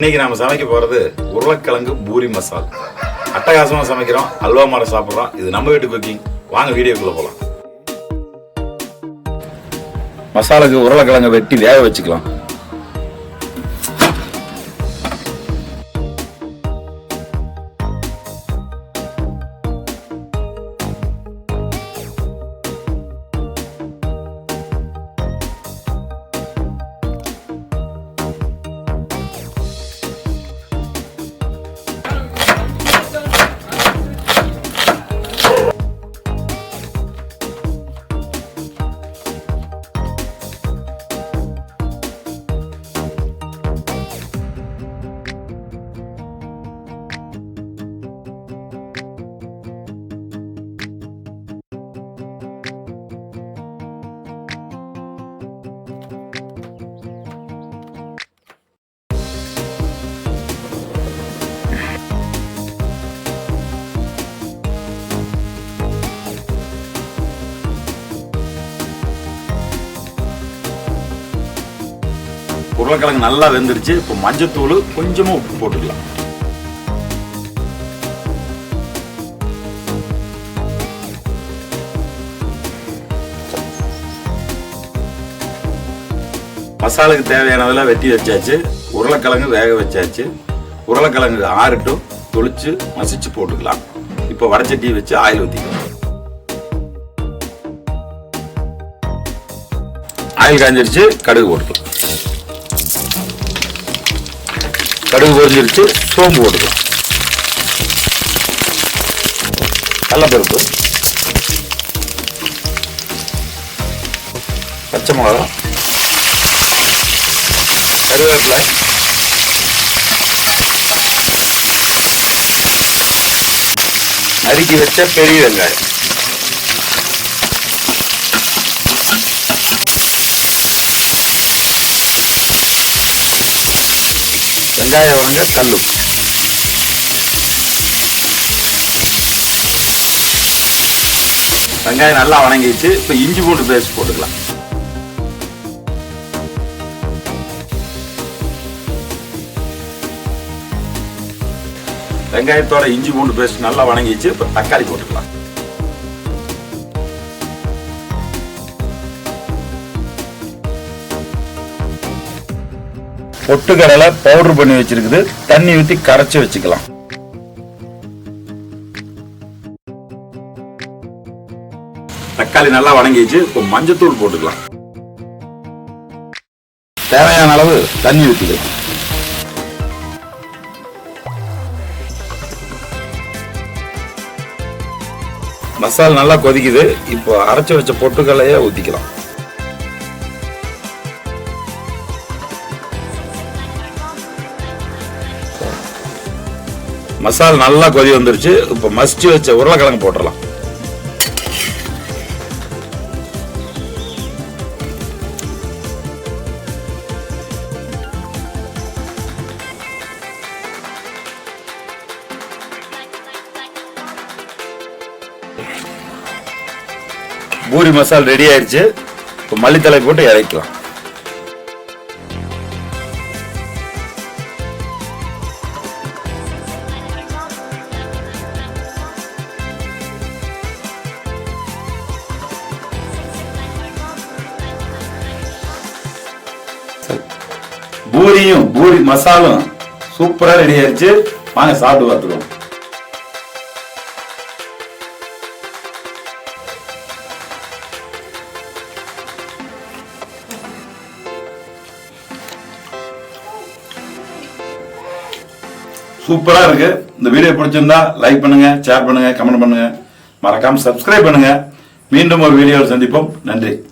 இன்னைக்கு நாம சமைக்க போறது உருளைக்கிழங்கு பூரி மசால். அட்டகாசமா சமைக்கிறோம், அல்வா மாதிரி சாப்பிடுறோம். இது நம்ம வீட்டு குக்கிங். வாங்க வீடியோக்குள்ள போலாம். மசாலுக்கு உருளைக்கிழங்கு வெட்டி வேக வச்சுக்கலாம். உருளைக்கிழங்கு நல்லா வெந்துருச்சு. இப்போ மஞ்சத்தூள் கொஞ்சமா உப்பு போட்டுக்கலாம். மசாலுக்கு தேவையானதெல்லாம் வெட்டி வச்சாச்சு. உருளைக்கிழங்கு வேக வச்சாச்சு. உருளைக்கிழங்கு ஆறட்டும், தொளிச்சு மசிச்சு போட்டுக்கலாம். இப்போ வடச்சட்டி வச்சு ஆயில் ஊற்றிக்கலாம். ஆயில் காஞ்சிருச்சு, கடுகு போட்டுக்கலாம். கடுகு பொரிஞ்சிருச்சு, சோம்பு போட்டுக்கலாம். கடலைப்பருப்பு, பச்சை மிளகா, கருவேப்பிலை, நறுக்கி வச்ச பெரிய வெங்காயம், வெங்காயம் வதங்க கல்லுப்பு, வெங்காயம் நல்லா வணங்கிடுச்சு. இப்போ இஞ்சி பூண்டு பேஸ்ட் போட்டுக்கலாம். வெங்காயத்தோட இஞ்சி பூண்டு பேஸ்ட் நல்லா வணங்கிடுச்சு. இப்போ தக்காளி போட்டுக்கலாம். பொட்டுக்கடலை பவுடர் பண்ணி வச்சிருக்குது, தண்ணி ஊற்றி கரைச்சி வச்சுக்கலாம். தக்காளி நல்லா வணங்கிடுச்சு. இப்போ மஞ்சத்தூள் போட்டுக்கலாம். தேவையான அளவு தண்ணி ஊற்றிக்கலாம். மசாலா நல்லா கொதிக்குது. இப்போ அரைச்சி வச்ச பொட்டுக்கடலையை ஊற்றிக்கலாம். மசாலா நல்லா கொதி வந்துருச்சு. இப்போ மசிச்சு வச்ச உருளைக்கிழங்கு போட்டுடலாம். பூரி மசால் ரெடி ஆயிடுச்சு. இப்போ மல்லித்தலை போட்டு இறக்கலாம். பூரியும் பூரி மசாலும் சூப்பரா ரெடி ஆயிடுச்சு. வாங்க சாப்பிட்டு பார்த்துருவோம். சூப்பரா இருக்கு. இந்த வீடியோ பிடிச்சிருந்தா லைக் பண்ணுங்க, ஷேர் பண்ணுங்க, கமெண்ட் பண்ணுங்க, மறக்காம சப்ஸ்கிரைப் பண்ணுங்க. மீண்டும் ஒரு வீடியோவில் சந்திப்போம். நன்றி.